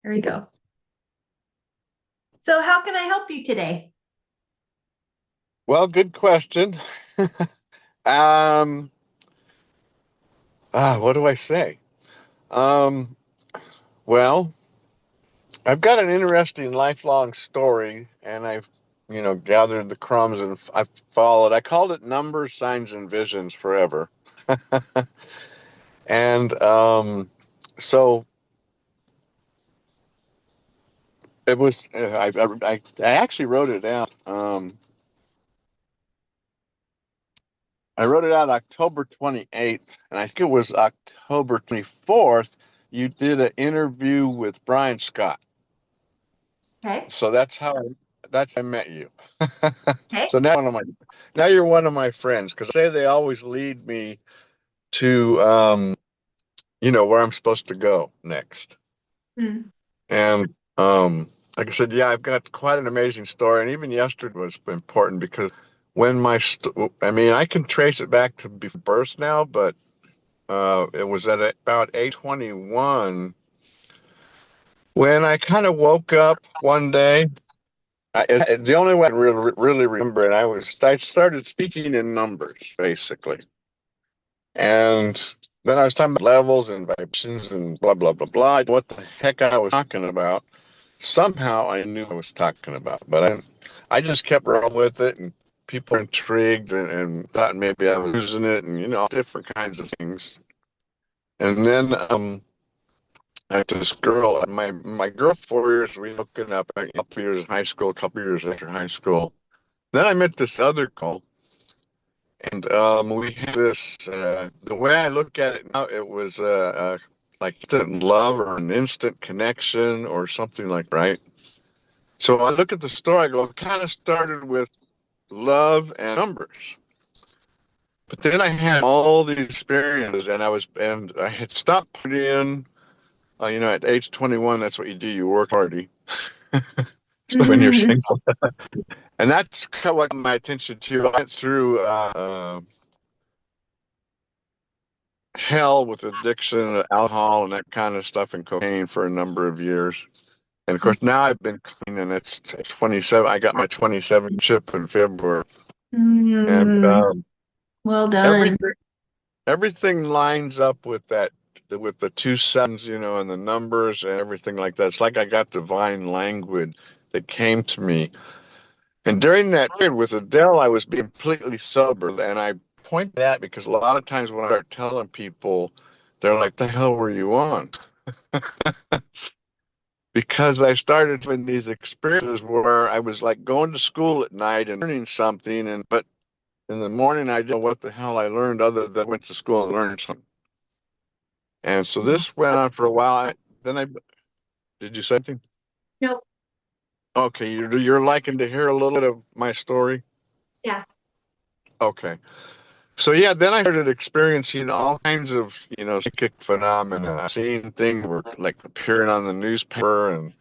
There we go. So, how can I help you today? Well, good question. Um, what do I say? Um, well, I've got an interesting lifelong story, and I've gathered the crumbs and I've followed. I called it numbers, signs, and visions forever. And so it was. I actually wrote it out. I wrote it out October 28th, and I think it was October 24th. You did an interview with Brian Scott. Okay. So that's how I met you. Okay. So now you're one of my friends because say they always lead me to where I'm supposed to go next. Mm. And like I said, yeah, I've got quite an amazing story, and even yesterday was important because when I mean, I can trace it back to before birth now, but it was at about 8:21 when I kind of woke up one day. The only way I can really remember it, I started speaking in numbers basically, and then I was talking about levels and vibrations and blah blah blah blah. What the heck I was talking about? Somehow I knew I was talking about, but I just kept rolling with it, and people were intrigued and thought maybe I was using it, and different kinds of things. And then I had this girl, my girl, 4 years we hooking up, a couple years in high school, a couple years after high school. Then I met this other girl, and we had this. The way I look at it now, it was like instant love or an instant connection or something like right. So I look at the story. I go, it kind of started with love and numbers, but then I had all these experiences, and I had stopped putting in. At age 21, that's what you do. You work hardy, especially when you're single. And that's kind of what got my attention too. I went through hell with addiction to alcohol and that kind of stuff and cocaine for a number of years. And of course, now I've been clean and it's 27. I got my 27 chip in February. And Mm. Well done. everything, everything lines up with with the two sevens, and the numbers and everything like that. It's like I got divine language that came to me. And during that period with Adele, I was being completely sober. And I point that because a lot of times when I start telling people, they're like, the hell were you on? Because I started having these experiences where I was like going to school at night and learning something, but in the morning I didn't know what the hell I learned other than I went to school and learned something. And so this went on for a while. Then I did you say something? Nope. Okay, you're liking to hear a little bit of my story. Yeah. Okay. So yeah, then I started experiencing all kinds of, psychic phenomena, seeing things were like appearing on the newspaper and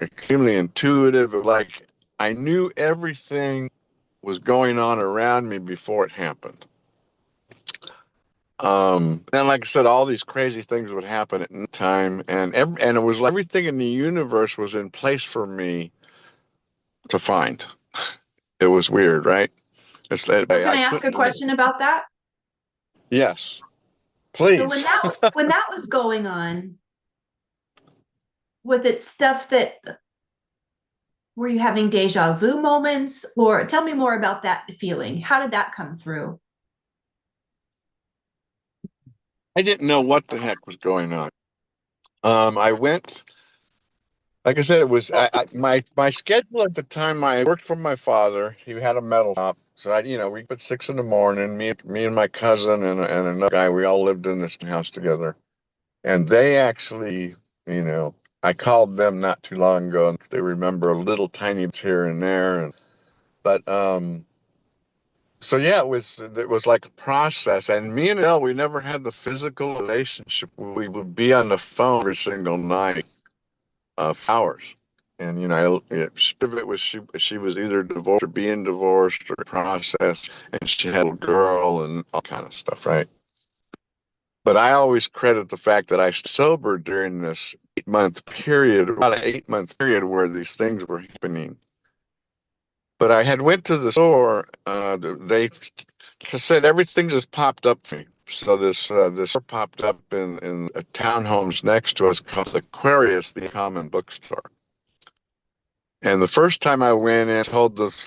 extremely intuitive. Like I knew everything was going on around me before it happened. And like I said, all these crazy things would happen at time, and it was like everything in the universe was in place for me to find. It was weird, right? It's that So, can I I ask a couldn't. question about that? Yes, So, please. when that was going on, was it stuff that were you having deja vu moments, or tell me more about that feeling? How did that come through? I didn't know what the heck was going on. I went, like I said, it was my schedule at the time. I worked for my father. He had a metal shop, so we at 6 in the morning. Me and my cousin and another guy. We all lived in this house together, and they actually, you know, I called them not too long ago, and they remember a little tiny bits here and there, but so yeah, it was like a process. And me and Elle, we never had the physical relationship. We would be on the phone every single night, for hours. And part of it was she was either divorced or being divorced or process, and she had a little girl and all kind of stuff, right? But I always credit the fact that I sobered during this 8 month period, about an 8 month period where these things were happening. But I had went to the store. They, like I said, everything just popped up for me. So this store popped up in a townhomes next to us called Aquarius, the common bookstore. And the first time I went in, told this,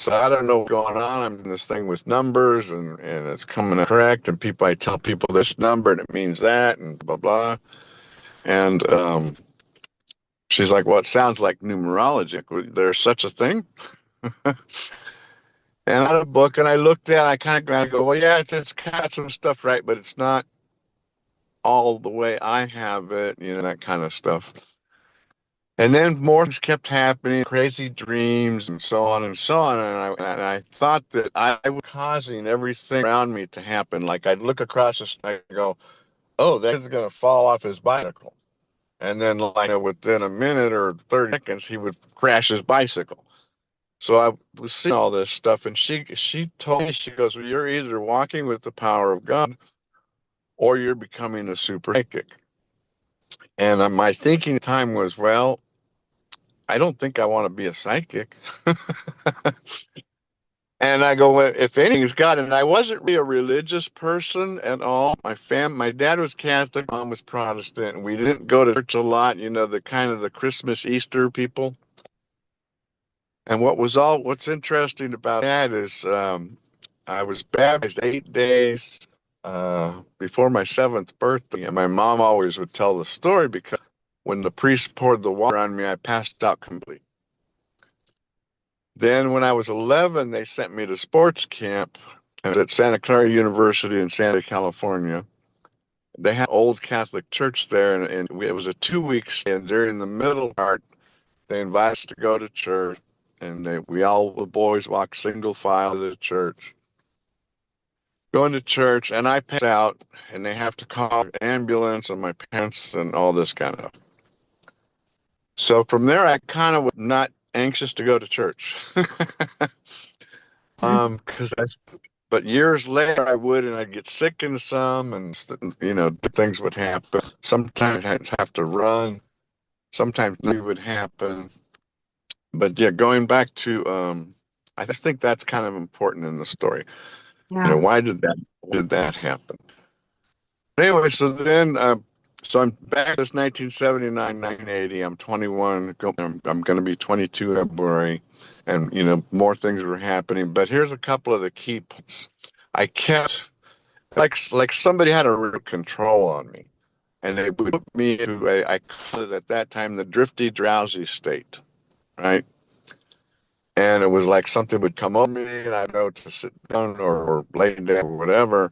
I don't know what's going on. I'm in this thing with numbers and it's coming up correct. And I tell people this number and it means that and blah, blah. And she's like, well, it sounds like numerology. There's such a thing. And I had a book and I looked at it, I kind of go, well, yeah, it's got some stuff right, but it's not all the way I have it, that kind of stuff. And then more things kept happening, crazy dreams and so on and so on. And I thought that I was causing everything around me to happen. Like I'd look across the street and go, oh, that is going to fall off his bicycle. And then like within a minute or 30 seconds, he would crash his bicycle. So I was seeing all this stuff, and she told me, she goes, well, you're either walking with the power of God or you're becoming a super psychic. And my thinking at the time was, well, I don't think I want to be a psychic. And I go, well, if anything's God, and I wasn't really a religious person at all. My dad was Catholic, mom was Protestant, and we didn't go to church a lot, the kind of the Christmas, Easter people. And what's interesting about that is I was baptized 8 days before my seventh birthday, and my mom always would tell the story because when the priest poured the water on me, I passed out completely. Then when I was 11, they sent me to sports camp. I was at Santa Clara University in Santa California. They had an old Catholic church there, and it was a 2 week stay. And during the middle part, they invited us to go to church, and the boys walked single file to the church. Going to church, and I pass out, and they have to call an ambulance and my parents and all this kind of stuff. So from there, I kind of was not anxious to go to church. But years later, I would, and I'd get sick in some, and things would happen. Sometimes I'd have to run. Sometimes nothing would happen. But yeah, going back to, I just think that's kind of important in the story. Yeah. Why did that happen? Anyway, so I'm back. This 1979, 1980. I'm 21. I'm going to be 22 in February, and more things were happening. But here's a couple of the key points. I kept like somebody had a real control on me, and they would put me into I called it at that time the drifty, drowsy state, right? And it was like something would come over me, and I'd know to sit down or lay down or whatever.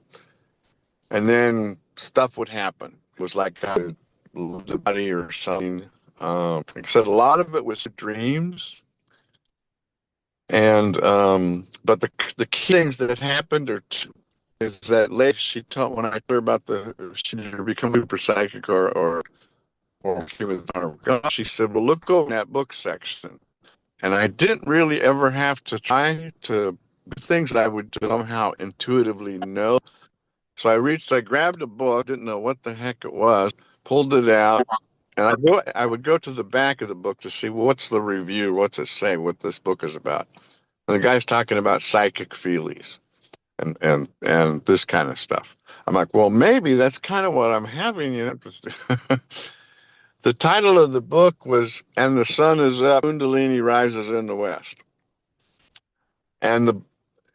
And then stuff would happen. It was like I would lose the body or something. Like I said, a lot of it was dreams. And but the key things that happened is that later she taught when I told her about she become super psychic or human power of God, she said, well, look over that book section. And I didn't really ever have to try to do things that I would somehow intuitively know. So I grabbed a book, didn't know what the heck it was, pulled it out, and I would go to the back of the book to see, well, what's the review, what's it say, what this book is about. And the guy's talking about psychic feelies and this kind of stuff. I'm like, well, maybe that's kind of what I'm having. The title of the book was "And the Sun Is Up, Kundalini Rises in the West," and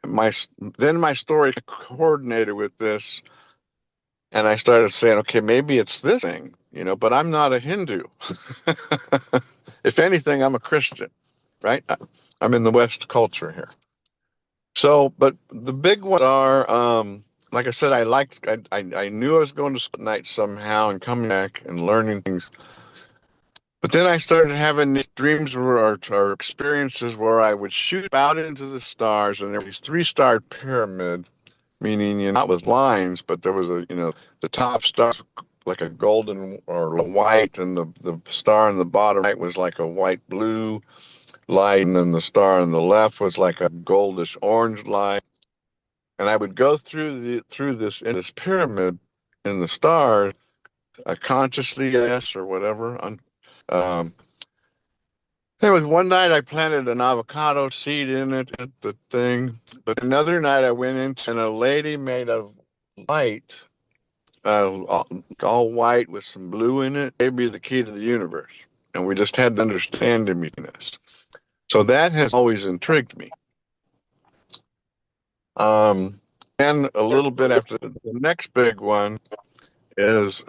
my story coordinated with this. And I started saying, okay, maybe it's this thing, but I'm not a Hindu. If anything, I'm a Christian, right? I'm in the West culture here. So, but the big ones are, like I said, I knew I was going to school at night somehow and coming back and learning things. But then I started having these dreams or experiences where I would shoot out into the stars, and there was these three-starred pyramid, meaning not with lines, but there was the top star like a golden or white, and the star on the bottom right was like a white blue light, and then the star on the left was like a goldish orange light. And I would go through this in this pyramid, in the stars, consciously, yes, or whatever. Um, Anyway, one night I planted an avocado seed in it, the thing. But another night I went in and a lady made of light, all white with some blue in it, gave me the key to the universe. And we just had to understand in between us. So that has always intrigued me. Um, and a little bit after the next big one is,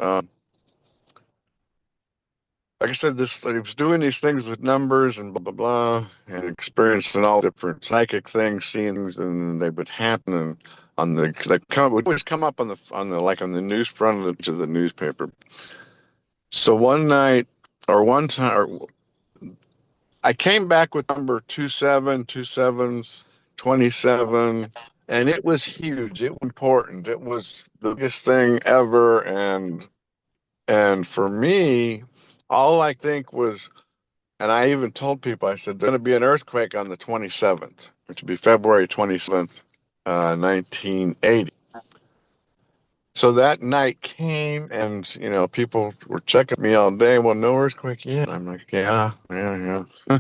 like I said, this I was doing these things with numbers and blah blah blah, and experiencing all different psychic things, seeing things, and they would happen. And on the they come would always come up on the like on the news front of the newspaper. So one night or one time, or I came back with number 27, 27s, 27, and it was huge. It was important. It was the biggest thing ever, and for me, all I think was. And I even told people, I said, there's going to be an earthquake on the 27th, which would be February 27th, 1980. So that night came, and, people were checking me all day. Well, no earthquake yet. I'm like, yeah, yeah, yeah.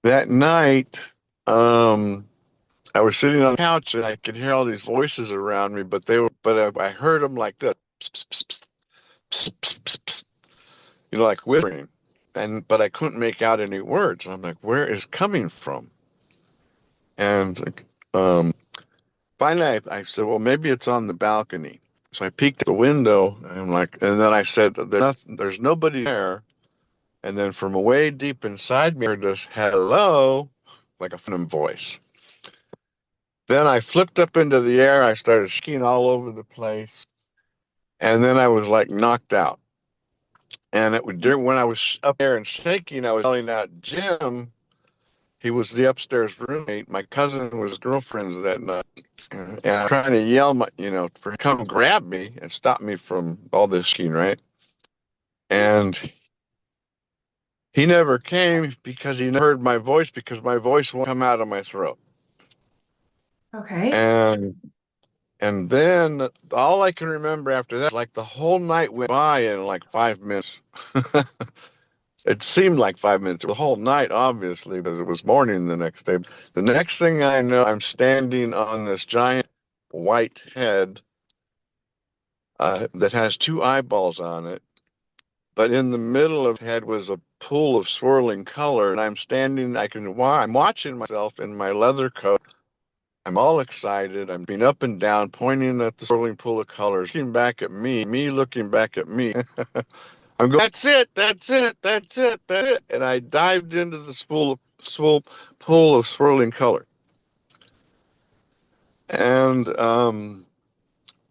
That night, I was sitting on the couch, and I could hear all these voices around me, but I heard them like this, pss, pss, pss, pss, pss, pss, pss, like whispering. But I couldn't make out any words. I'm like, where is coming from? And um, finally, I said, well, maybe it's on the balcony. So I peeked at the window, and I'm like, and then I said, there's nobody there. And then from away deep inside me, I heard this hello, like a phantom voice. Then I flipped up into the air. I started shaking all over the place, and then I was like knocked out. And when I was up there and shaking, I was yelling out, Jim. He was the upstairs roommate. My cousin was girlfriend's that night. And I'm trying to yell, for him to come grab me and stop me from all this skiing, right? And he never came because he never heard my voice because my voice won't come out of my throat. Okay. And then all I can remember after that, like the whole night went by in like 5 minutes. It seemed like 5 minutes. The whole night, obviously, because it was morning the next day. The next thing I know, I'm standing on this giant white head that has two eyeballs on it. But in the middle of the head was a pool of swirling color, and I'm standing. I'm watching myself in my leather coat. I'm all excited. I'm being up and down, pointing at the swirling pool of colors, looking back at me looking back at me. I'm going, that's it, that's it, that's it, that's it. And I dived into the pool of swirling color. And the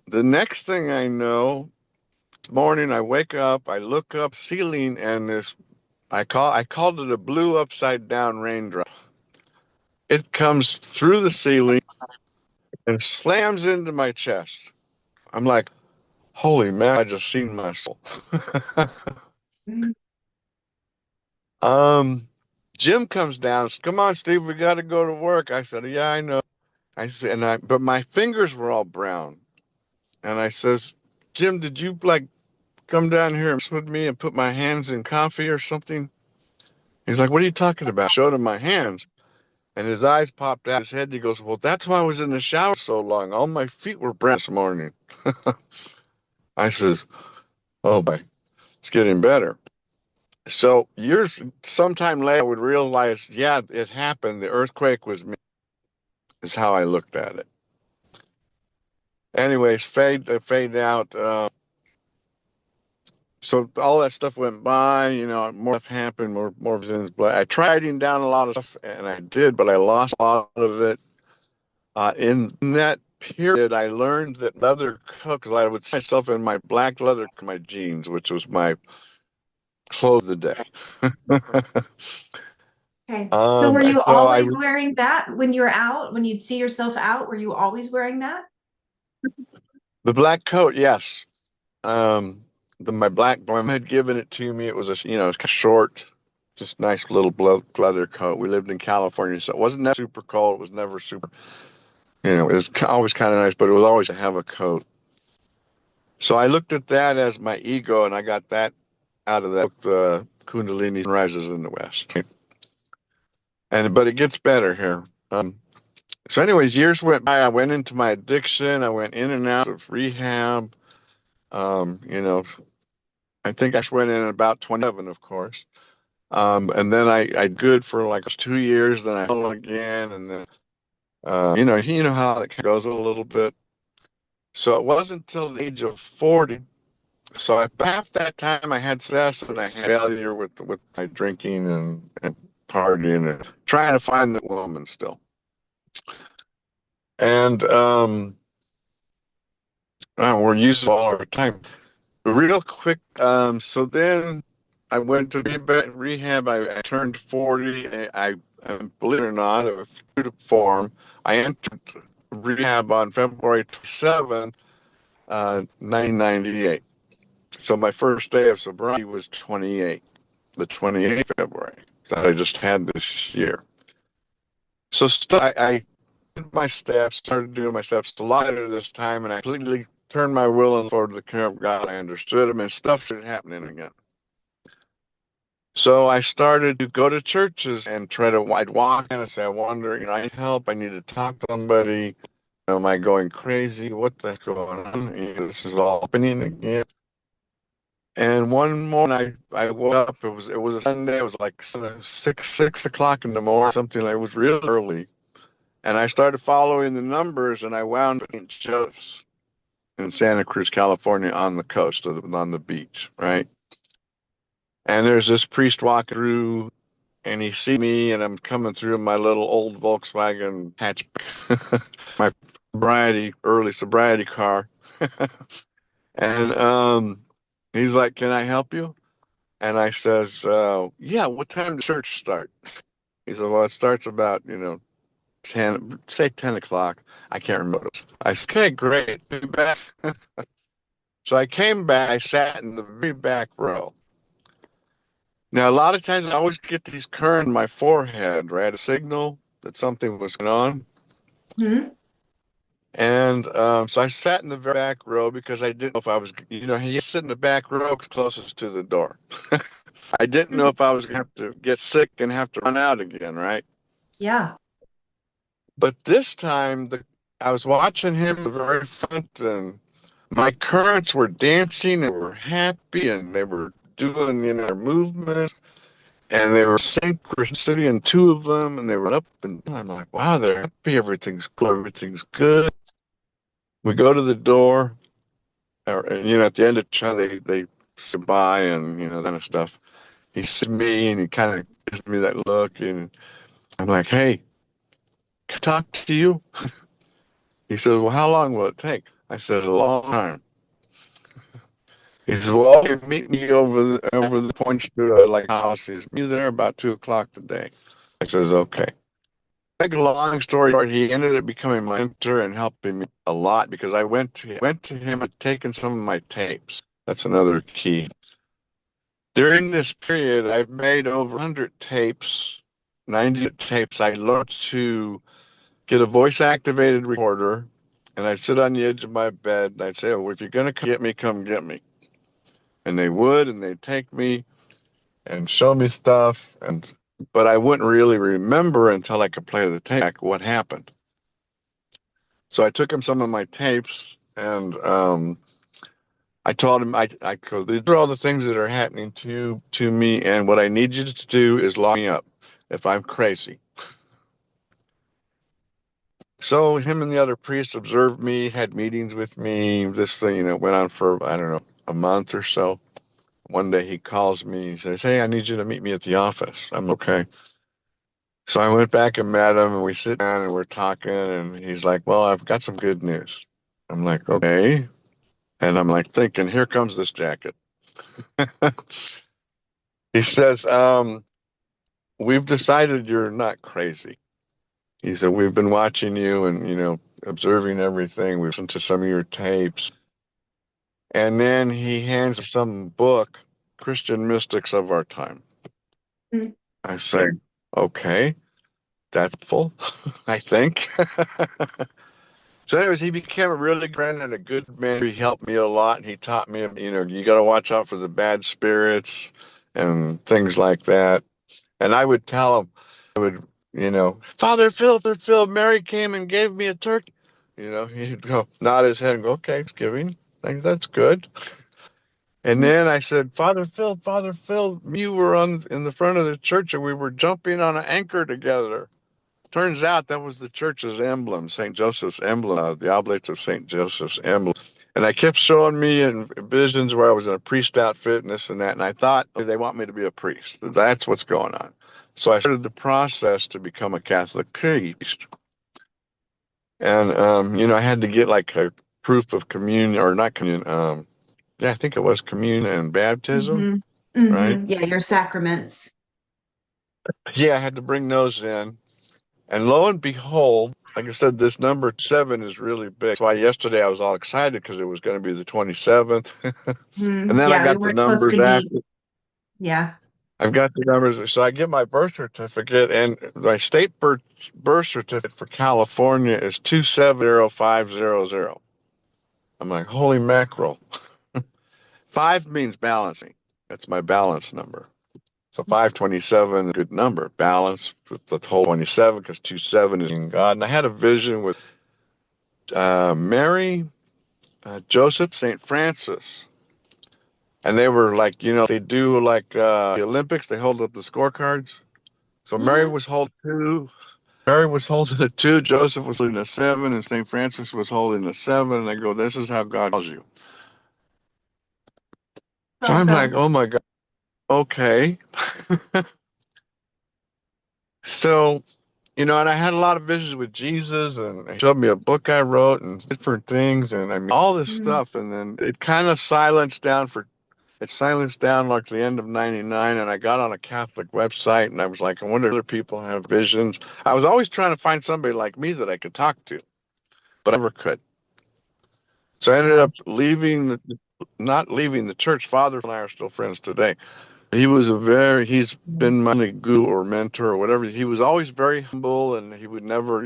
next thing I know, morning I wake up, I look up ceiling, and I called it a blue upside down raindrop. It comes through the ceiling and slams into my chest. I'm like, holy man, I just seen my soul. Mhm. um, Jim comes down. Come on, Steve, we got to go to work. I said, yeah, I know. I said, but my fingers were all brown. And I says, Jim, did you like come down here and mess with me and put my hands in coffee or something? He's like, what are you talking about? I showed him my hands. And his eyes popped out of his head. He goes, well, that's why I was in the shower so long. All my feet were brown this morning. I says, oh, boy, it's getting better. So years, sometime later, I would realize, yeah, it happened. The earthquake was me, is how I looked at it. Anyways, fade out. So all that stuff went by, more stuff happened, more things. But I tried writing down a lot of stuff, and I did, but I lost a lot of it. In that period, I learned that leather coat, because I would see myself in my black leather, my jeans, which was my clothes of the day. Okay. So were And you so I always wearing that when you were out, when you'd see yourself out? Were you always wearing that? the black coat, yes. Um, my black mom had given it to me. It was it's kind of short, just nice little leather coat. We lived in California, so it wasn't that super cold. It was never super, it was always kind of nice, but it was always to have a coat. So I looked at that as my ego, and I got that out of that book, the Kundalini Rises in the West. But it gets better here. So anyways, years went by. I went into my addiction. I went in and out of rehab. You know, I think I went in at about 27, of course. And then I good for like 2 years. Then I fell again, and then you know how it goes a little bit. So it wasn't until the age of 40. So half that time I had success and I had failure with my drinking and partying and trying to find the woman still. And we're using all our time. Real quick, so then I went to rehab. I turned 40. Believe it or not, a true to form, I entered rehab on February 27th, 1998. So my first day of sobriety was the 28th of February that I just had this year. So I did my steps, started doing my steps a lot later this time, and I completely turned my will and forward to the care of God. I understood Him, and stuff started happening again. So I started to go to churches and I'd walk in and say, I wonder, I need help. I need to talk to somebody. Am I going crazy? What the heck's going on? This is all happening again. And one morning I woke up. It was a Sunday. It was like 6 o'clock in the morning, something like it was real early. And I started following the numbers, and I wound up in shows in Santa Cruz, California, on the coast, on the beach, right? And there's this priest walking through, and he see me, and I'm coming through in my little old Volkswagen hatchback, my early sobriety car. And he's like, "Can I help you?" And I says, "Yeah. What time does church start?" He said, "Well, it starts about 10 o'clock. I can't remember." I said, "Okay, great. Be back." So I came back. I sat in the very back row. Now, a lot of times I always get these current in my forehead, right? A signal that something was going on. Hmm. And so I sat in the very back row because I didn't know if I was, you sit in the back row closest to the door. I didn't know if I was going to have to get sick and have to run out again, right? Yeah. But this time, I was watching him in the very front, and my currents were dancing and were happy, and they were doing, their movements. And they were synchronicity in two of them, and they were up and down. I'm like, wow, they're happy. Everything's cool. Everything's good. We go to the door, and at the end of the show, they say bye and that kind of stuff. He sees me, and he kind of gives me that look, and I'm like, hey, can I talk to you? He says, well, how long will it take? I said, a long time. He says, well, okay, meet me over the points to like house. He's me there about 2 o'clock today. I says, okay. Make a long story short, he ended up becoming my mentor and helping me a lot because I went to him and taken some of my tapes. That's another key. During this period, I've made over 100 tapes, 90 tapes. I learned to get a voice activated recorder, and I'd sit on the edge of my bed and I'd say, oh, if you're going to get me, come get me. And they would, and they'd take me and show me stuff. But I wouldn't really remember until I could play the tape back what happened. So I took him some of my tapes, and I told him, I go, these are all the things that are happening to me, and what I need you to do is lock me up if I'm crazy. So him and the other priests observed me, had meetings with me. This thing, went on for, I don't know, a month or so. One day he calls me, he says, hey, I need you to meet me at the office. I'm okay. So I went back and met him, and we sit down and we're talking, and he's like, well, I've got some good news. I'm like, okay. And I'm like thinking, here comes this jacket. He says, we've decided you're not crazy. He said, we've been watching you and, observing everything. We've listened to some of your tapes. And then he hands us some book, Christian Mystics of Our Time. Mm. I say, okay, that's full, I think. So, anyways, he became a really good friend and a good man. He helped me a lot, and he taught me, you got to watch out for the bad spirits and things like that. And I would tell him, I would, Father Phil, Mary came and gave me a turkey. He'd go nod his head and go, okay, Thanksgiving. That's good. And then I said, Father Phil, you were in the front of the church and we were jumping on an anchor together. Turns out that was the church's emblem, St. Joseph's emblem, the oblates of St. Joseph's emblem. And I kept showing me in visions where I was in a priest outfit and this and that. And I thought, they want me to be a priest. That's what's going on. So I started the process to become a Catholic priest. And, I had to get like a proof of communion or not communion. Yeah, I think it was communion and baptism, Mm-hmm. right? Mm-hmm. Yeah, your sacraments. Yeah, I had to bring those in. And lo and behold, like I said, this number 7 is really big. That's why yesterday I was all excited because it was going to be the 27th. And then I Yeah, we got the weren't supposed to numbers meet. active. Yeah. I've got the numbers. So I get my birth certificate, and my state birth certificate for California is 270500. I'm like, holy mackerel. 5 means balancing. That's my balance number. So 527 is a good number. Balance with the whole 27 because 27 is in God. And I had a vision with Mary, Joseph, St. Francis. And they were like, they do like the Olympics, they hold up the scorecards. So Mary Yeah. was holding two. Mary was holding a 2, Joseph was holding a 7, and St. Francis was holding a 7. And they go, this is how God calls you. So I'm like, Welcome. oh my God, okay. So, and I had a lot of visions with Jesus, and he showed me a book I wrote and different things, and I mean, all this Mm. stuff. And then it silenced down like the end of 99. And I got on a Catholic website and I was like, I wonder if other people have visions. I was always trying to find somebody like me that I could talk to, but I never could. So I ended Yeah. up not leaving the church. Father and I are still friends today. He's been my guru or mentor or whatever. He was always very humble and he would never,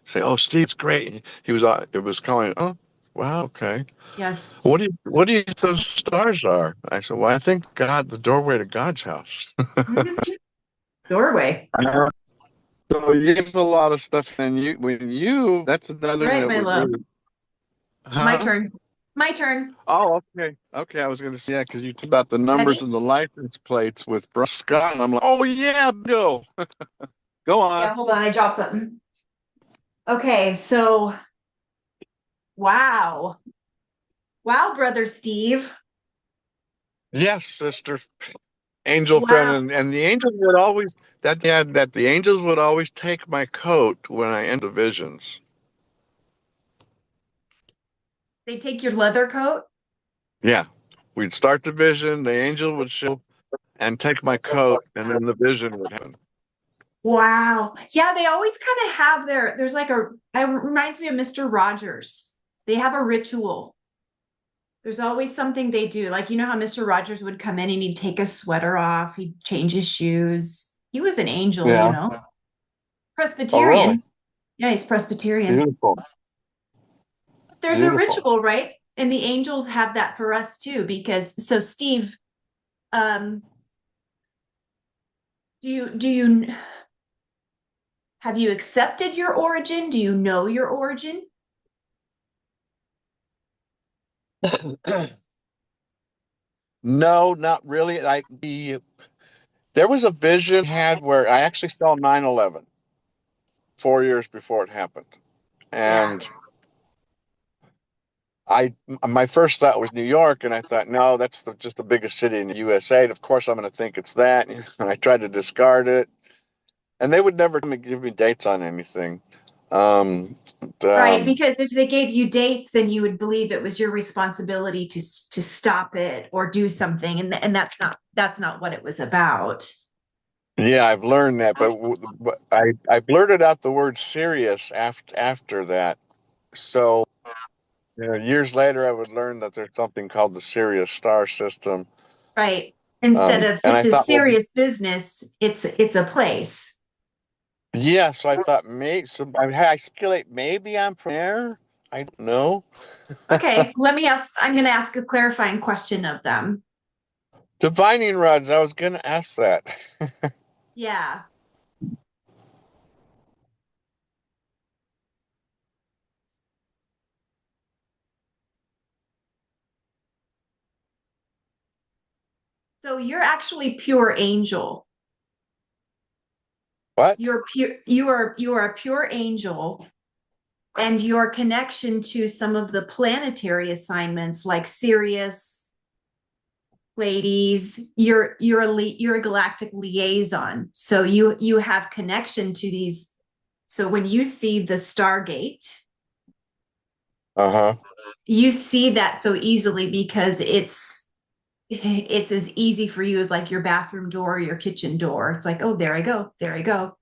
say, oh, Steve, it's great. It was calling, oh, wow, okay. Yes. What do you think those stars are? I said, well, I think God, the doorway to God's house. Mhm. Doorway. Uh, So you gives a lot of stuff, and that's All another thing right, that my would love. really, My huh? turn. My turn. Oh, okay. Okay, I was going to say, yeah, because you talked about the numbers Ready? and the license plates with Bruce Scott, and I'm like, oh, yeah, go. Go on. Yeah, hold on. I dropped something. Okay, so wow. Wow, brother Steve. Yes, sister. Angel friend, Wow. and the angels would always, that the angels would always take my coat when I enter visions. They take your leather coat? Yeah. We'd start the vision, the angel would show and take my coat, and then the vision would happen. Wow. Yeah, they always kind of have there's like it reminds me of Mr. Rogers. They have a ritual. There's always something they do. Like, you know how Mr. Rogers would come in and he'd take his sweater off, he'd change his shoes. He was an angel, Yeah. Oh, really? Presbyterian. Yeah, he's Presbyterian. Beautiful. There's a Beautiful. ritual, right? And the angels have that for us too, because so Steve, um, do you have you accepted your origin? Do you know your origin? No, not really. There was a vision I had where I actually saw 9/11 4 years before it happened. Yeah. And my first thought was New York, and I thought, no, that's just the biggest city in the USA. And of course, I'm going to think it's that. And I tried to discard it, and they would never give me dates on anything. Um, Right, um, because if they gave you dates, then you would believe it was your responsibility to stop it or do something, and that's not what it was about. yeah, I've learned that, but I blurted out the word serious after that. So, years later, I would learn that there's something called the Sirius star system. Right. Instead of And this I is thought, well, serious business, it's a place. yeah. So I thought, maybe, so I speculate maybe I'm from there. I don't know. Okay, I'm going to ask a clarifying question of them. Divining rods. I was gonna ask that. Yeah. So you're actually pure angel. What? You are a pure angel, and your connection to some of the planetary assignments like Sirius, ladies, you're a galactic liaison. So you have connection to these. So when you see the Stargate, Uh-huh. you see that so easily because it's as easy for you as like your bathroom door, your kitchen door. It's like, oh, there I go, there I go.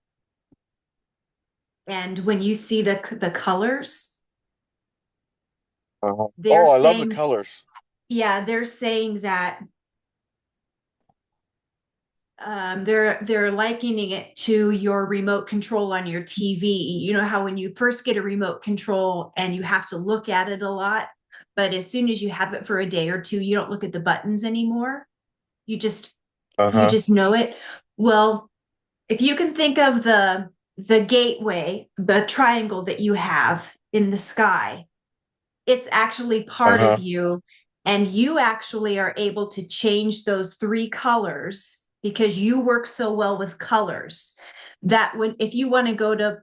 And when you see the colors, Uh-huh. they're Oh, I love the saying, colors. yeah, they're saying that they're likening it to your remote control on your TV. You know how when you first get a remote control and you have to look at it a lot, but as soon as you have it for a day or two, you don't look at the buttons anymore. You just you Uh-huh. just know it. Well, if you can think of the gateway, the triangle that you have in the sky, it's actually part of Uh-huh. you, and you actually are able to change those three colors because you work so well with colors that when if you want to go to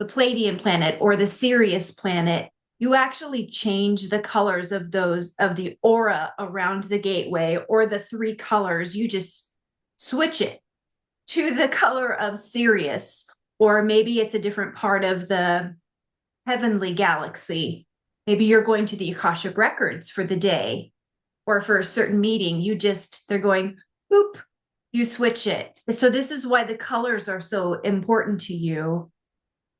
the Palladian planet or the Sirius planet, you actually change the colors of those of the aura around the gateway or the three colors. You just switch it to the color of Sirius, or maybe it's a different part of the heavenly galaxy. Maybe you're going to the Akashic records for the day or for a certain meeting. They're going, boop, you switch it. So, this is why the colors are so important to you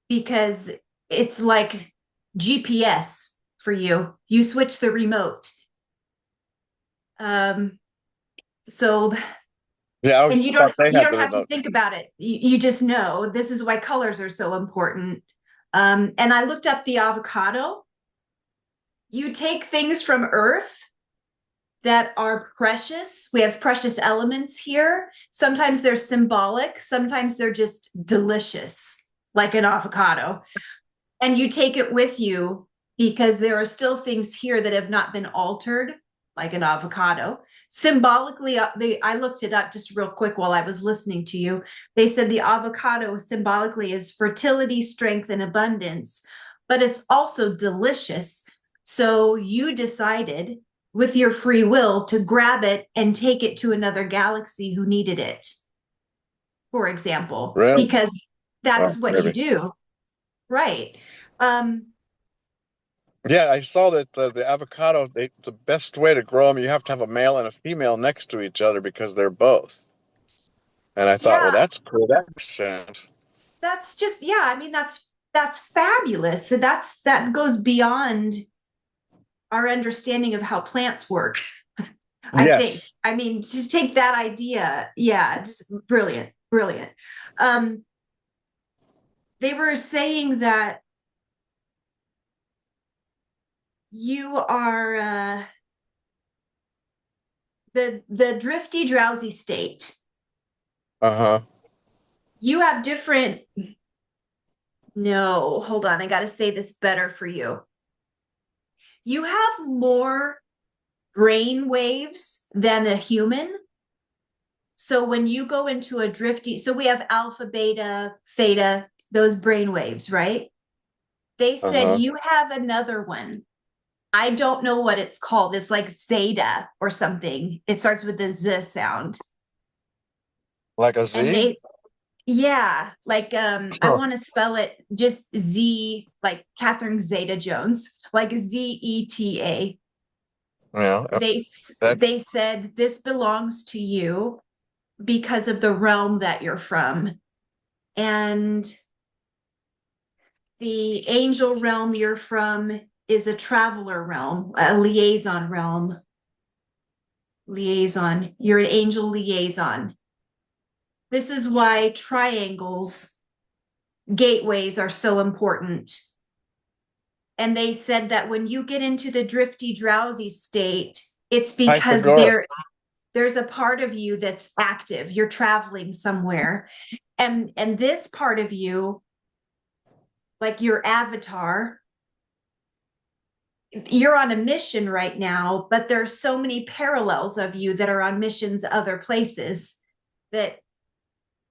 because it's like GPS for you. You switch the remote. Um, so Yeah, I and always thought they you had don't the have to remote. think about it. You just know this is why colors are so important. And I looked up the avocado. You take things from Earth that are precious. We have precious elements here. Sometimes they're symbolic, sometimes they're just delicious, like an avocado. And you take it with you because there are still things here that have not been altered, like an avocado. Symbolically, I looked it up just real quick while I was listening to you. They said the avocado symbolically is fertility, strength, and abundance, but it's also delicious. So you decided with your free will to grab it and take it to another galaxy who needed it, for example, Really? because that's Well, what you maybe. do. Right. Um, Yeah, I saw that the avocado, the best way to grow them, you have to have a male and a female next to each other because they're both. And I thought, well, yeah, that's cool. That makes sense. that's just yeah, I mean that's fabulous. That goes beyond our understanding of how plants work, I think. Yes. I mean, just take that idea. Yeah, just brilliant, brilliant. Um, they were saying that you are the drifty, drowsy state. Uh-huh. You have different. No, hold on. I got to say this better for you. You have more brain waves than a human. So when you go into a drifty, so we have alpha, beta, theta, those brain waves, right? They said Uh-huh. you have another one. I don't know what it's called. It's like zeta or something. It starts with the Z sound. Like a And Z? they, yeah, like I Huh. want to spell it just Z, like Catherine Zeta Jones, like Zeta. Yeah. That They said this belongs to you because of the realm that you're from. And the angel realm you're from is a traveler realm, a liaison realm. Liaison. You're an angel liaison. This is why triangles, gateways are so important. And they said that when you get into the drifty, drowsy state, it's because Pythagoras. there's a part of you that's active. You're traveling somewhere. And this part of you, like your avatar, you're on a mission right now, but there's so many parallels of you that are on missions other places that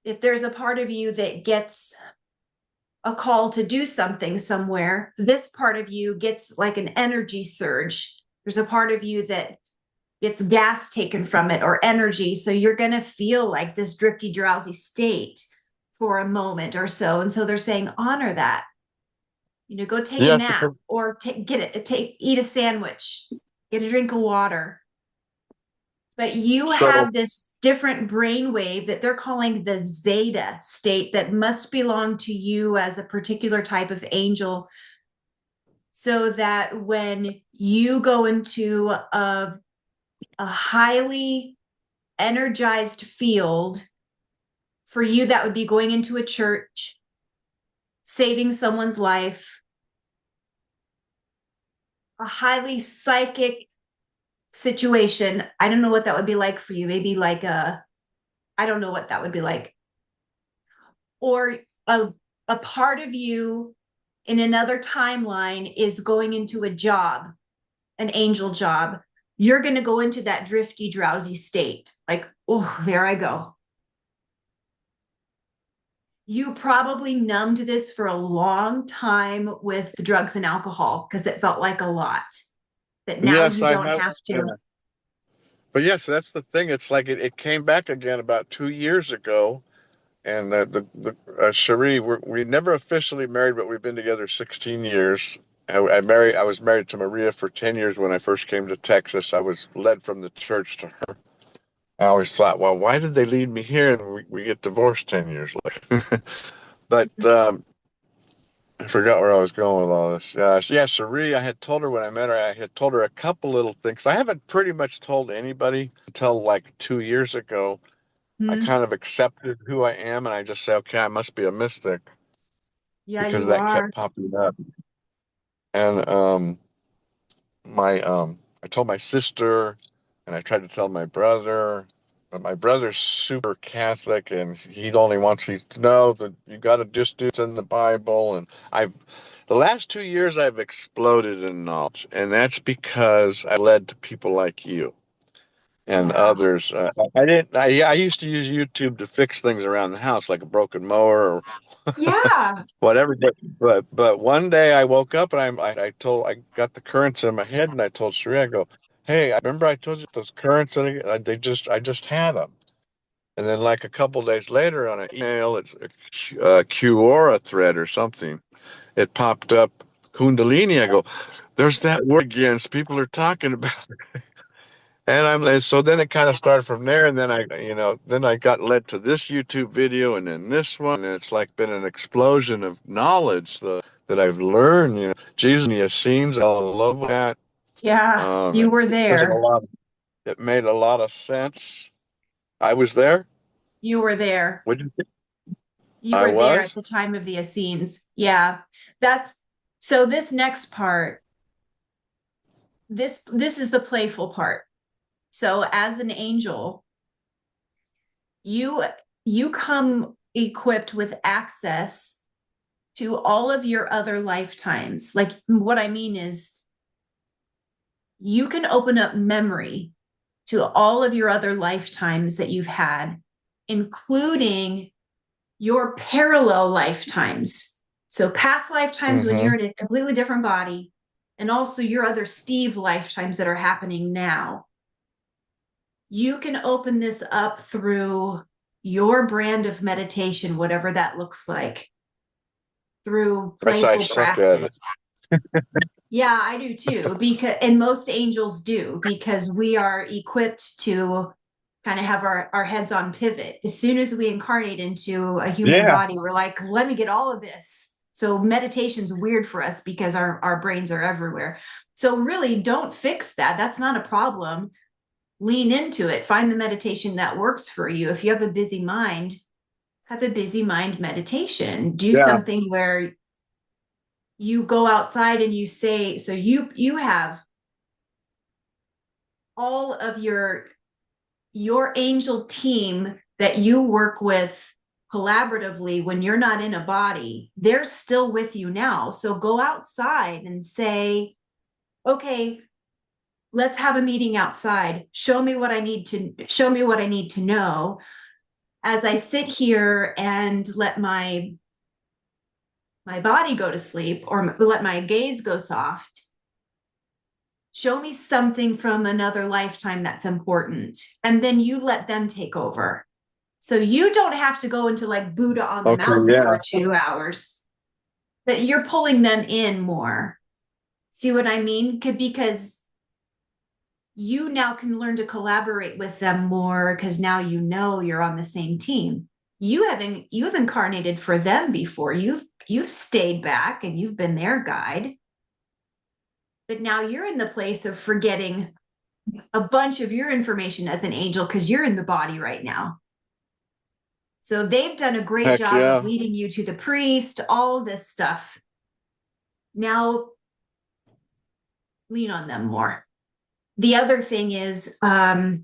if there's a part of you that gets a call to do something somewhere, this part of you gets like an energy surge. There's a part of you that gets gas taken from it or energy. So you're going to feel like this drifty, drowsy state for a moment or so. And so they're saying, honor that. Go take a Yes, nap because or eat a sandwich, get a drink of water. But you so have this different brainwave that they're calling the zeta state that must belong to you as a particular type of angel. So that when you go into a highly energized field, for you, that would be going into a church, saving someone's life, a highly psychic situation. I don't know what that would be like for you. Maybe like I don't know what that would be like. Or a part of you in another timeline is going into a job, an angel job. You're going to go into that drifty, drowsy state. Like, oh, there I go. You probably numbed this for a long time with the drugs and alcohol because it felt like a lot. But now yes, you I don't have. have Yeah. to. But yes, that's the thing. It's like it came back again about 2 years ago, and the Cherie, we never officially married, but we've been together 16 years. I was married to Maria for 10 years when I first came to Texas. I was led from the church to her. I always thought, well, why did they lead me here and we get divorced 10 years later? But I forgot where I was going with all this. Yeah, Cherie, I had told her when I met her, I had told her a couple little things. I haven't pretty much told anybody until like 2 years ago. I Hmm. kind of accepted who I am and I just say, okay, I must be a mystic Yeah, because you that are. kept popping up. And I told my sister and I tried to tell my brother, but my brother's super Catholic and he only wants he to know that you got to just do it's in the Bible. And I've the last 2 years I've exploded in knowledge, and that's because I led to people like you and Yeah. others. I didn't. I used to use YouTube to fix things around the house, like a broken mower or Yeah. whatever. But one day I woke up and I got the currents in my head, and I told Sheree, I go, hey, I remember I told you those currents, and I just had them. And then like a couple days later on an email, it's a Quora thread or something. It popped up Kundalini. I go, there's that word again. People are talking about it. And so then it kind of started from there. And then then I got led to this YouTube video and then this one. And it's like been an explosion of knowledge that I've learned, Jesus and the Essenes, I love that. Yeah. You And were there's there. it made a lot of sense. I was there. You were there. Would you think You I were there at was? the time of the Essenes. Yeah. That's so this next part, this is the playful part. So as an angel, you you come equipped with access to all of your other lifetimes. Like what I mean is you can open up memory to all of your other lifetimes that you've had, including your parallel lifetimes. So past lifetimes when Mm-hmm. you're in a completely different body, and also your other Steve lifetimes that are happening now. You can open this up through your brand of meditation, whatever that looks like, through Which I playful suck at it. practice. Yeah, I do too, because and most angels do because we are equipped to kind of have our heads on pivot. As soon as we incarnate into a human Yeah. body, we're like, let me get all of this. So meditation's weird for us because our brains are everywhere. So really don't fix that. That's not a problem. Lean into it. Find the meditation that works for you. If you have a busy mind, have a busy mind meditation. Do Yeah. something where you go outside and you say, so you have all of your angel team that you work with collaboratively when you're not in a body, they're still with you now. So go outside and say, okay, let's have a meeting outside. Show me what I need to know as I sit here and let my body go to sleep or let my gaze go soft. Show me something from another lifetime that's important. And then you let them take over. So you don't have to go into like Buddha on the Okay, mountain yeah. for 2 hours, but you're pulling them in more. See what I mean? Because you now can learn to collaborate with them more because now you know you're on the same team. You've incarnated for them before. You've stayed back and you've been their guide. But now you're in the place of forgetting a bunch of your information as an angel because you're in the body right now. So they've done a great Heck job of yeah. leading you to the priest, all this stuff. Now lean on them more. The other thing is a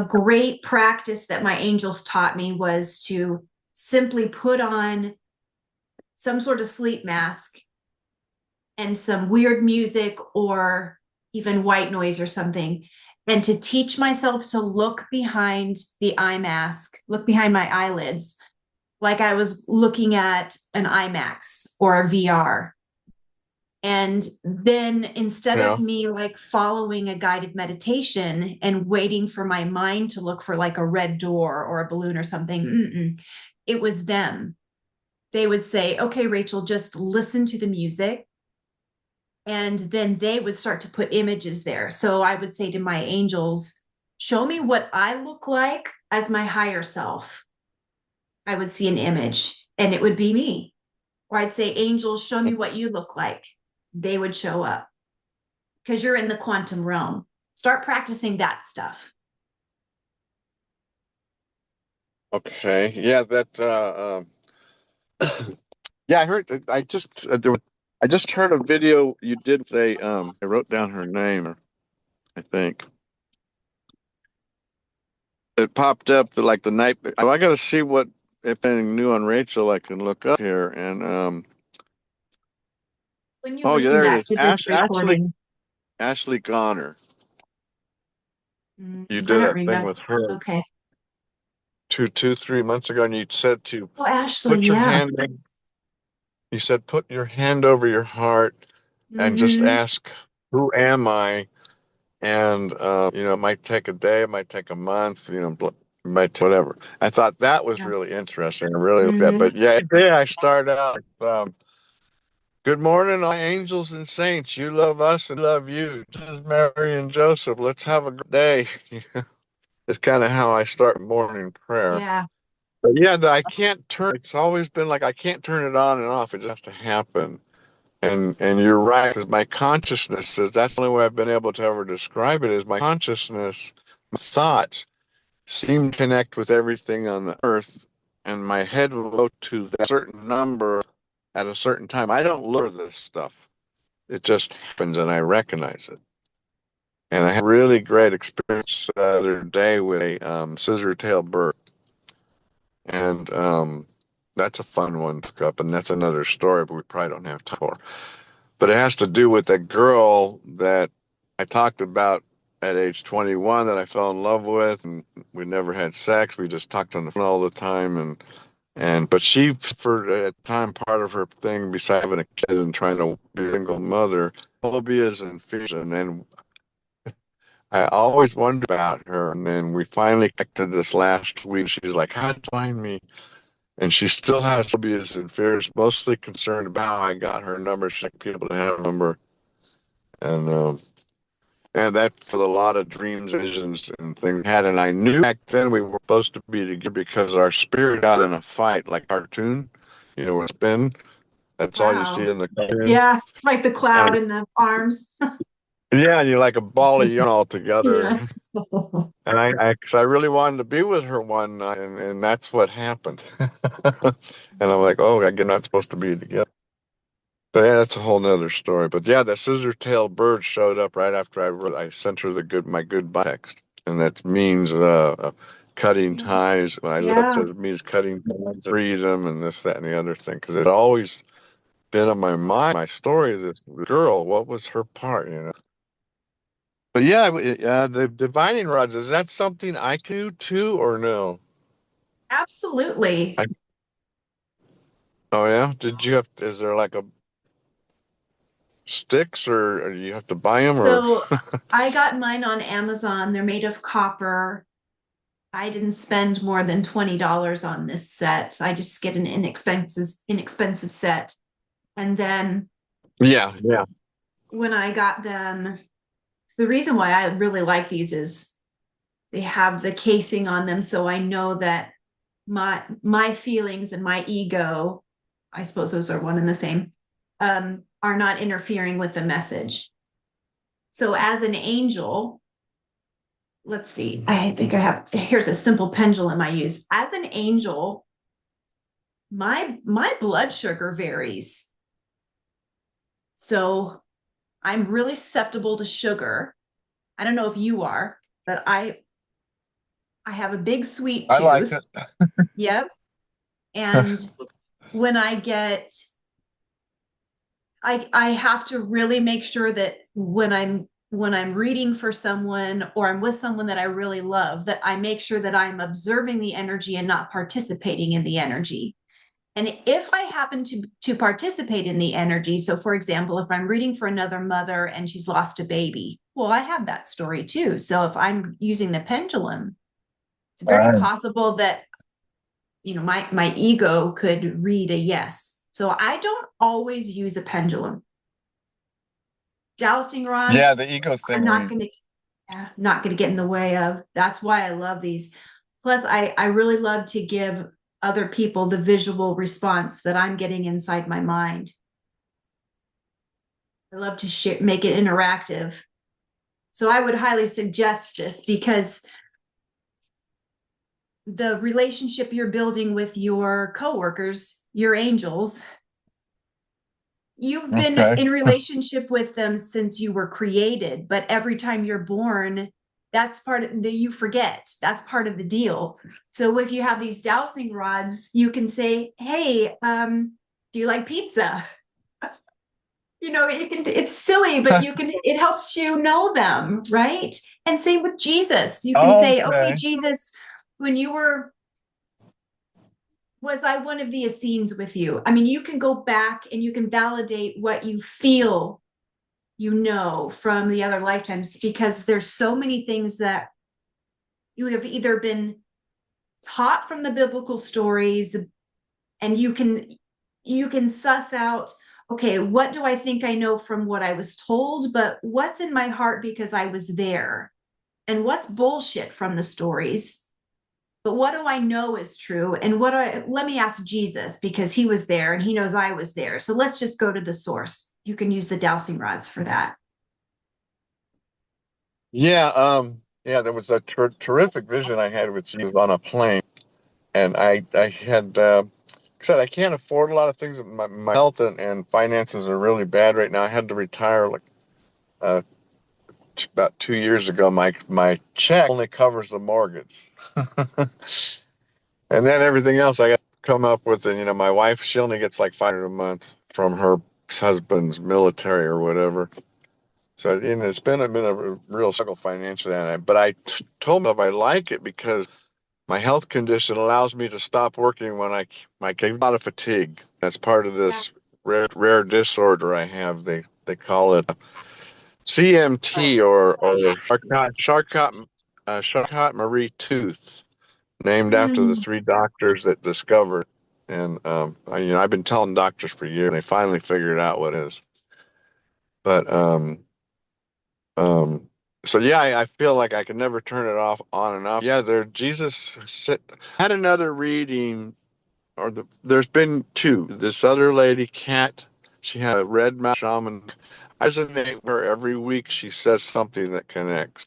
great practice that my angels taught me was to simply put on some sort of sleep mask and some weird music or even white noise or something, and to teach myself to look behind the eye mask, look behind my eyelids, like I was looking at an IMAX or a VR. And then instead of Yeah. me like following a guided meditation and waiting for my mind to look for like a red door or a balloon or something, it was them. They would say, okay, Rachel, just listen to the music. And then they would start to put images there. So I would say to my angels, show me what I look like as my higher self. I would see an image and it would be me. Or I'd say, angels, show me what you look like. They would show up because you're in the quantum realm. Start practicing that stuff. Okay. Yeah, that yeah, I heard I just heard a video you did. They I wrote down her name, I think. It popped up like the night. I got to see what if anything new on Rachel I can look up here. And When you oh yeah, listen there it back is. to this recording, Ashley Goner. You I did don't a thing remember. with her Okay. 3 months ago, and you said to Oh, Ashley, put your yeah. hand. You said put your hand over your heart and just Mm-hmm. ask, "Who am I?" And it might take a day, it might take a month, it might take whatever. I thought that was Yeah. really interesting. I really looked at, Mm-hmm. but yeah, today I start out. Good morning, all angels and saints. You love us and love you. This is Mary and Joseph. Let's have a good day. It's kind of how I start morning prayer. Yeah. But yeah, I can't turn. It's always been like I can't turn it on and off. It just has to happen. And you're right, because my consciousness says that's the only way I've been able to ever describe it is my consciousness, my thoughts seem to connect with everything on the earth, and my head will go to that certain number at a certain time. I don't look for this stuff. It just happens and I recognize it. And I had a really great experience the other day with a scissor tail bird. And that's a fun one to look up, and that's another story, but we probably don't have time for. But it has to do with a girl that I talked about at age 21 that I fell in love with, and we never had sex. We just talked on the phone all the time, but she, for a time, part of her thing, besides having a kid and trying to be a single mother, phobias and fears, and then I always wondered about her, and then we finally connected this last week. She's like, "How'd you find me?" And she still has phobias and fears, mostly concerned about how I got her number. She'd like people to have her number. And that for a lot of dreams, visions, and things we had. And I knew back then we were supposed to be together because our spirit got in a fight, like cartoon, with spin. That's all you see Wow. in the cartoon. Yeah. Like the And cloud in the arms. yeah, and you're like a ball of yarn all together. Yeah. And cause I really wanted to be with her one night, and that's what happened. And I'm like, oh, I guess not supposed to be together. But yeah, that's a whole nother story. But yeah, the scissor-tailed bird showed up right after I sent her the my goodbye text, and that means cutting ties. When I looked, it Yeah, says it means cutting ties, freedom, and this, that, and the other thing. Because it always been on my mind. My story of this girl. What was her part? But yeah, the divining rods. Is that something I can do too, or no? absolutely. I, oh yeah. Did you have? Is there like a sticks, or do you have to buy them, or? So I got mine on Amazon. They're made of copper. I didn't spend more than $20 on this set. I just get an inexpensive set. And then Yeah, yeah. when I got them, the reason why I really like these is they have the casing on them, so I know that my feelings and my ego, I suppose those are one and the same, are not interfering with the message. So as an angel, let's see, I think I have, here's a simple pendulum I use. As an angel, my blood sugar varies. So I'm really susceptible to sugar. I don't know if you are, but I have a big sweet I like tooth. it. Yep. And when I get I have to really make sure that when I'm reading for someone or I'm with someone that I really love, that I make sure that I'm observing the energy and not participating in the energy. And if I happen to participate in the energy, so for example, if I'm reading for another mother and she's lost a baby, well, I have that story too. So if I'm using the pendulum, it's very Right. possible that my ego could read a yes. So I don't always use a pendulum. Dowsing Yeah, rods, the ego I'm thing. not going to not going to get in the way of. That's why I love these. Plus, I really love to give other people the visual response that I'm getting inside my mind. I love to make it interactive. So I would highly suggest this because the relationship you're building with your coworkers, your angels, you've been Okay. in relationship with them since you were created, but every time you're born, that's part of the you forget. That's part of the deal. So if you have these dowsing rods, you can say, "Hey, do you like pizza?" It's silly, but it helps you know them, right? And same with Jesus. You can say, "Okay, Okay. Jesus, when you were was I one of the Essenes with you?" I mean, you can go back and you can validate what you feel from the other lifetimes because there's so many things that you have either been taught from the biblical stories and you can suss out, okay, what do I think I know from what I was told, but what's in my heart because I was there, and what's bullshit from the stories, but what do I know is true, and let me ask Jesus because he was there and he knows I was there, so let's just go to the source. You can use the dowsing rods for that. Yeah, yeah, there was a terrific vision I had with you on a plane, and I had said I can't afford a lot of things. My health and finances are really bad right now. I had to retire like uh, about 2 years ago. My check only covers the mortgage, and then everything else I got to come up with. And my wife, she only gets like 500 a month from her husband's military or whatever. So it's been a real struggle financially, but I told myself I like it because my health condition allows me to stop working when I get a lot of fatigue. That's part of Yeah. this rare disorder I have. They call it CMT or Charcot-Marie Tooth, named after the Mm. three doctors that discovered. And I've been telling doctors for years, and they finally figured out what it is. But Um, so yeah, I feel like I can never turn it off on and off. Yeah, had another reading, there's been two. This other lady, Kat, she had a red mouth shaman. I resonate with her every week. She says something that connects.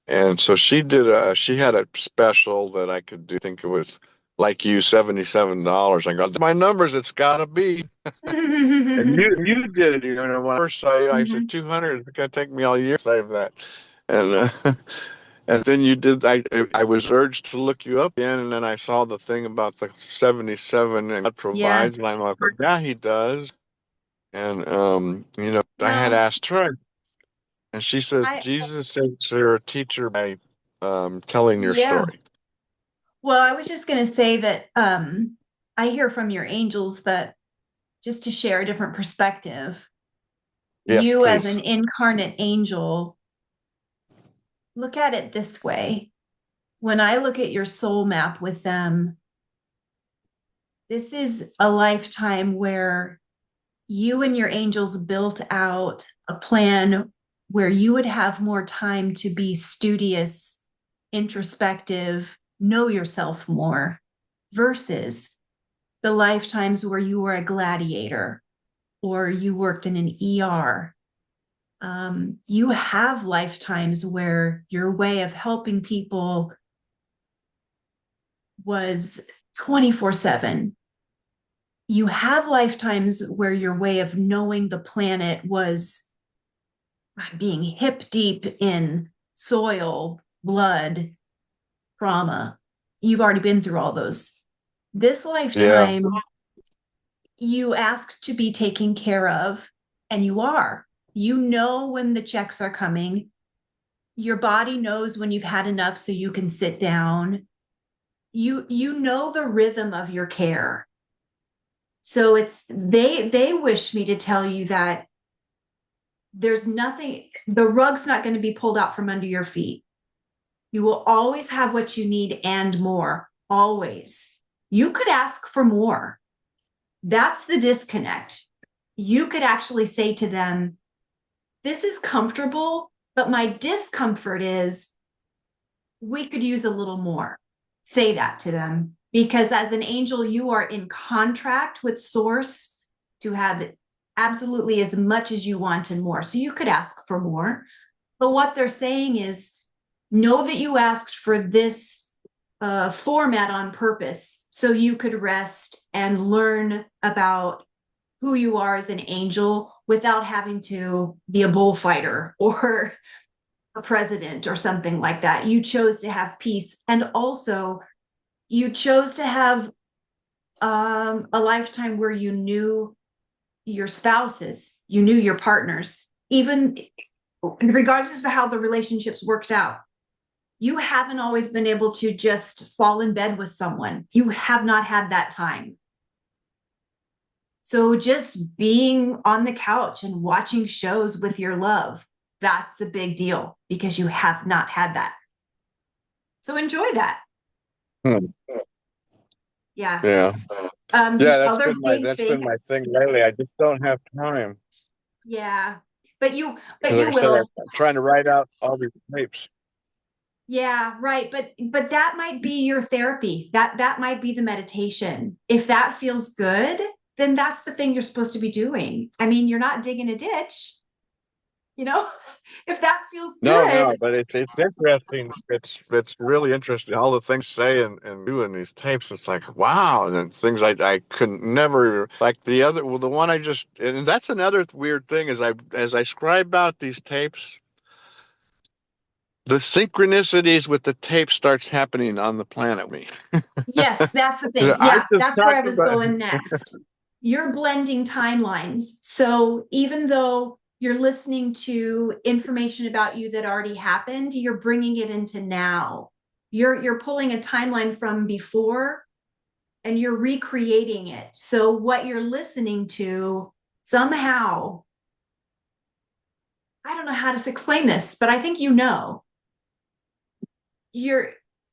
And so she had a special that I could do. I think it was like you, $77. I go, my numbers, it's gotta be. And you did it. You know, when I first saw you, I said Mhm. 200. It's gonna take me all year to save that. And and then you did. I was urged to look you up again, and then I saw the thing about the 77 and God Yeah. provides, and I'm like, yeah, He does. And I had Well, asked her, and she says I, Jesus says you're a teacher by telling your yeah. story. Well, I was just going to say that I hear from your angels that just to share a different perspective, Yes, you as an please. incarnate angel, look at it this way. When I look at your soul map with them, this is a lifetime where you and your angels built out a plan where you would have more time to be studious, introspective, know yourself more, versus the lifetimes where you were a gladiator or you worked in an ER. You have lifetimes where your way of helping people was 24/7. You have lifetimes where your way of knowing the planet was being hip deep in soil, blood, trauma. You've already been through all those. This Yeah, lifetime, you asked to be taken care of, and you are. You know when the checks are coming. Your body knows when you've had enough so you can sit down. You know the rhythm of your care. So it's they wish me to tell you that there's nothing, the rug's not going to be pulled out from under your feet. You will always have what you need and more, always. You could ask for more. That's the disconnect. You could actually say to them, this is comfortable, but my discomfort is we could use a little more. Say that to them because as an angel, you are in contract with Source to have absolutely as much as you want and more. So you could ask for more. But what they're saying is know that you asked for this format on purpose so you could rest and learn about who you are as an angel without having to be a bullfighter or a president or something like that. You chose to have peace. And also, you chose to have a lifetime where you knew your spouses, you knew your partners, even regardless of how the relationships worked out. You haven't always been able to just fall in bed with someone. You have not had that time. So just being on the couch and watching shows with your love, that's a big deal because you have not had that. So enjoy that. Hmm. Yeah. Yeah, yeah. The other big That's been thing, my thing lately. I just don't have time yeah, but because, like you I said, will. I'm trying to write out all these tapes. Yeah, right. But that might be your therapy. That might be the meditation. If that feels good, then that's the thing you're supposed to be doing. I mean, you're not digging a ditch, you know? If that feels No, good, no, but it's interesting. It's really interesting. All the things say and do in these tapes. It's like wow, and then things I couldn't never like the other. Well, the one I just and that's another weird thing is as I scribe out these tapes, the synchronicities with the tape starts happening on the planet with me. yes, that's the thing. I Yeah, just that's where I talked was about. going next. You're blending timelines. So even though you're listening to information about you that already happened, you're bringing it into now. You're pulling a timeline from before and you're recreating it. So what you're listening to somehow, I don't know how to explain this, but I think you know. You're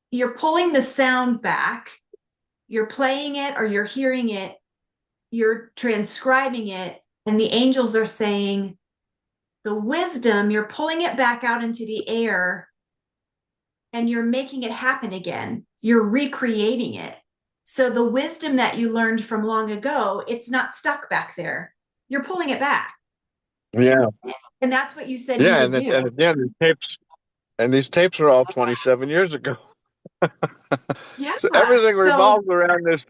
you're pulling the sound back, you're playing it or you're hearing it, you're transcribing it, and the angels are saying the wisdom, you're pulling it back out into the air and you're making it happen again. You're recreating it. So the wisdom that you learned from long ago, it's not stuck back there. You're pulling it back. Yeah, And that's what you said you yeah, would do. and again, these tapes are all 27 years ago. Yeah. So everything So, revolves around this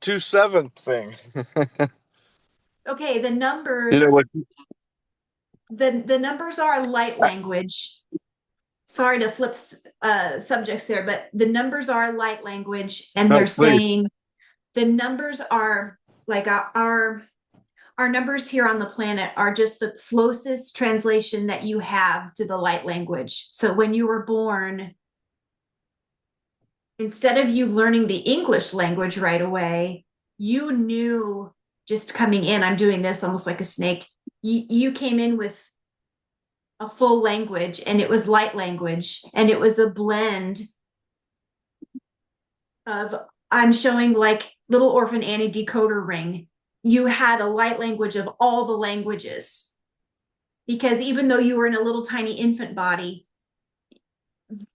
2/7 thing. okay, You know what? the numbers are light language. Sorry to flip subjects there, but the numbers are light language, and No, they're please. saying the numbers are like our numbers here on the planet are just the closest translation that you have to the light language. So when you were born, instead of you learning the English language right away, you knew just coming in, I'm doing this almost like a snake. You came in with a full language, and it was light language, and it was a blend of, I'm showing like little orphan Annie decoder ring. You had a light language of all the languages, because even though you were in a little tiny infant body,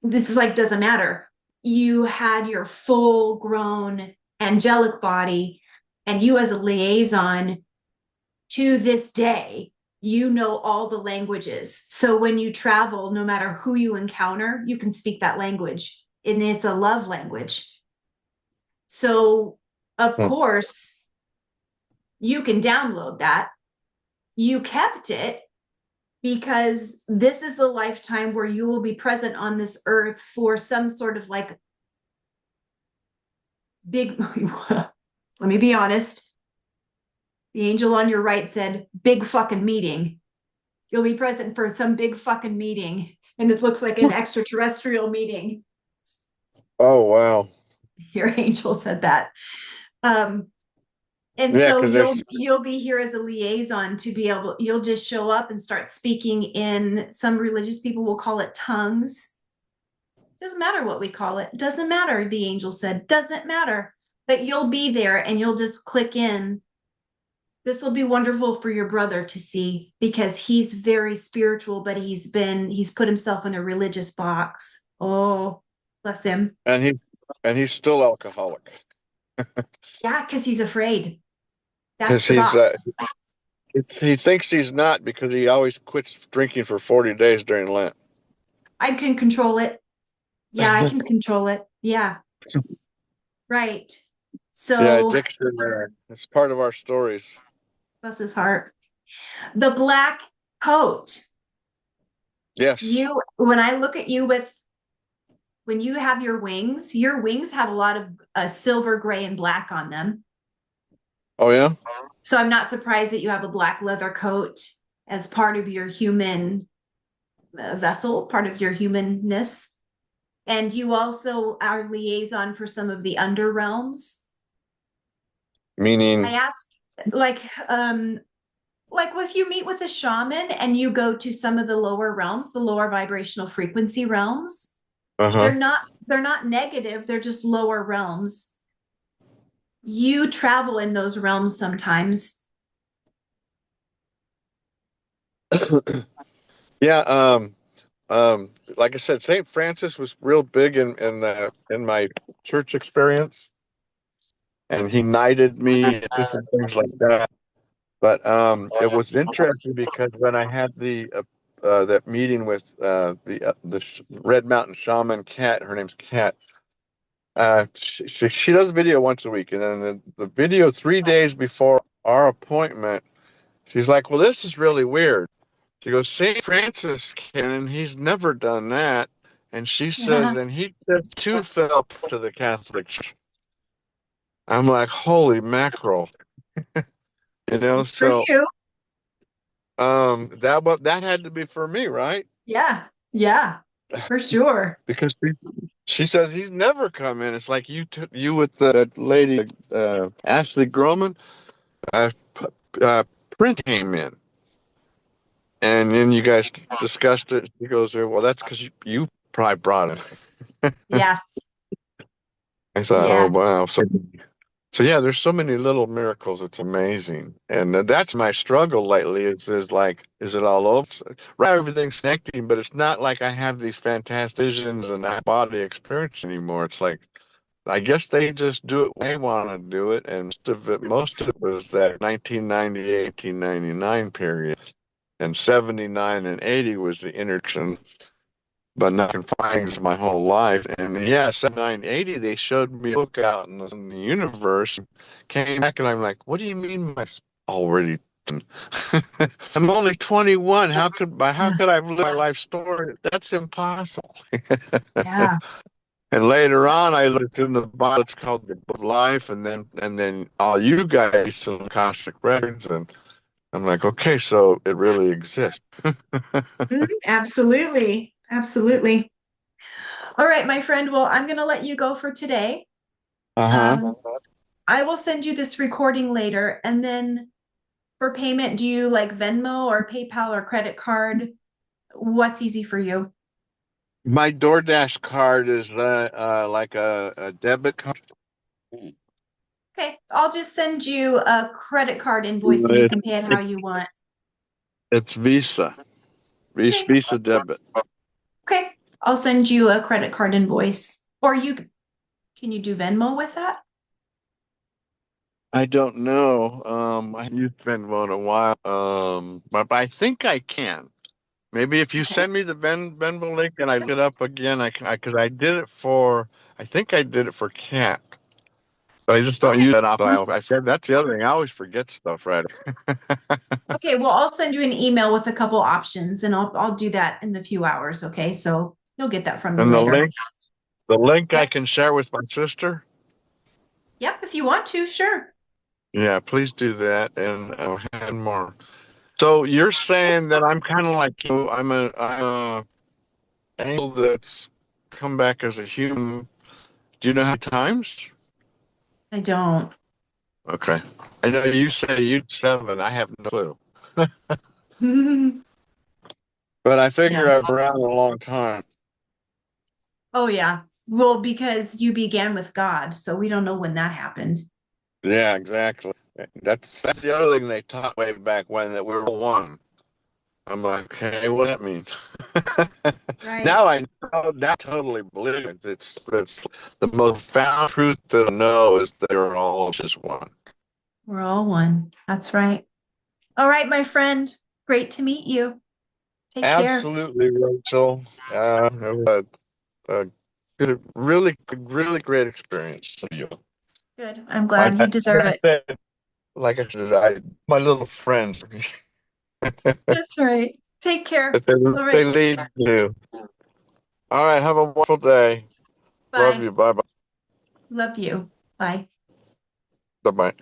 this is like doesn't matter. You had your full grown angelic body, and you as a liaison to this day, you know all the languages. So when you travel, no matter who you encounter, you can speak that language, and it's a love language. So of Hmm. course you can download that. You kept it because this is the lifetime where you will be present on this earth for some sort of like big, let me be honest. The angel on your right said, big fucking meeting. You'll be present for some big fucking meeting. And it looks like an extraterrestrial meeting. Oh, wow. Your angel said that. Um, and Yeah, so because there's, you'll be here as a liaison to be able, you'll just show up and start speaking in, some religious people will call it tongues. Doesn't matter what we call it. Doesn't matter, the angel said. Doesn't matter. But you'll be there and you'll just click in. This will be wonderful for your brother to see, because he's very spiritual, but he's put himself in a religious box. Oh, bless him. and he's and he's still alcoholic Yeah, because he's afraid. That's because the box. he thinks he's not because he always quits drinking for 40 days during Lent. I can control it. Yeah, I can control it. Yeah, right. Yeah, So, addiction. It's part of our stories. bless his heart. The black coat. Yes. When I look at you with, when you have your wings have a lot of silver, gray, and black on them. Oh yeah. So I'm not surprised that you have a black leather coat as part of your human vessel, part of your humanness. And you also are liaison for some of the under realms. I Meaning. asked, like, like if you meet with a shaman and you go to some of the lower realms, the lower vibrational frequency realms, Uh-huh. they're not negative, they're just lower realms. You travel in those realms sometimes. Yeah. Like I said, St. Francis was real big in my church experience, and he knighted me and different things like that. But it was interesting because when I had that meeting with the Red Mountain Shaman Cat, her name's Cat. She does a video once a week, and then the video 3 days before our appointment, she's like, "Well, this is really weird." She goes, "St. Francis can, and he's never done that." And she says, "And he just too fell to the Catholic Church." I'm like, "Holy mackerel!" It's for So you. that had to be for me, right? Yeah. Yeah, for sure. Because she says he's never come in. It's like you with the lady Ashley Groman, uh, p- print came in, and then you guys discussed it. He goes, "Well, that's because you probably brought it." Yeah. I thought, "Oh Yeah. wow!" So yeah, there's so many little miracles. It's amazing, and that's my struggle lately. Is like, is it all over? Right, everything's connecting, but it's not like I have these fantastic visions and that body experience anymore. It's like I guess they just do it when they want to do it, and most of it was that 1998, 1999 period, and 79 and 80 was the interaction. but not confined my whole life. And yeah, 980, they showed me a book out in the universe. Came back and I'm like, what do you mean my already done? I'm only 21. How Yeah. could I live my life story? That's impossible. Yeah. And later on, I looked in the Bible. It's called the Book of Life, and then all you guys some Akashic records, and I'm like, okay, so it really exists. Mhm. Absolutely. Absolutely. All right, my friend. Well, I'm going to let you go for today. Uh-huh. Um, I will send you this recording later. And then for payment, do you like Venmo or PayPal or credit card? What's easy for you? My DoorDash card is like a debit card. Okay, I'll just send you a credit card invoice and you can pay It's it how you it's want. it's Visa, Okay. Visa debit. Okay. I'll send you a credit card invoice. Or can you do Venmo with that? I don't know. I haven't used Venmo in a while. But I think I can. Maybe if you Okay. send me the Venmo link and I look it up again, because I did it for, I think I did it for cat. But I just don't Okay. use that often. I said that's the other thing. I always forget stuff, right? Okay, well, I'll send you an email with a couple options and I'll do that in a few hours, okay? So you'll get that from me And later. the link I Yep. can share with my sister. Yep, if you want to, sure. Yeah, please do that, and I'll have more. So you're saying that I'm kind of like you. I'm a angel that's come back as a human. Do you know how many times? I don't. Okay. I know you say you'd seven. I have no clue. But I Yeah. figure I've been around a long time. Oh, yeah. Well, because you began with God, so we don't know when that happened. Yeah, exactly. That's the other thing they taught way back when that we were all one. I'm like, okay, what does that mean? Right. Now I know, now I totally believe it. It's the most found truth that I know is that they're all just one. We're all one. That's right. All right, my friend. Great to meet you. Take care. Absolutely, Rachel. It was a good, really great experience for you. Good. I'm glad you Like deserve I it. said, my little friends That's right. Take care. that they, All right. they lead you. All right, have a wonderful day. Love Bye. you. Bye bye. Love you. Bye. Bye bye.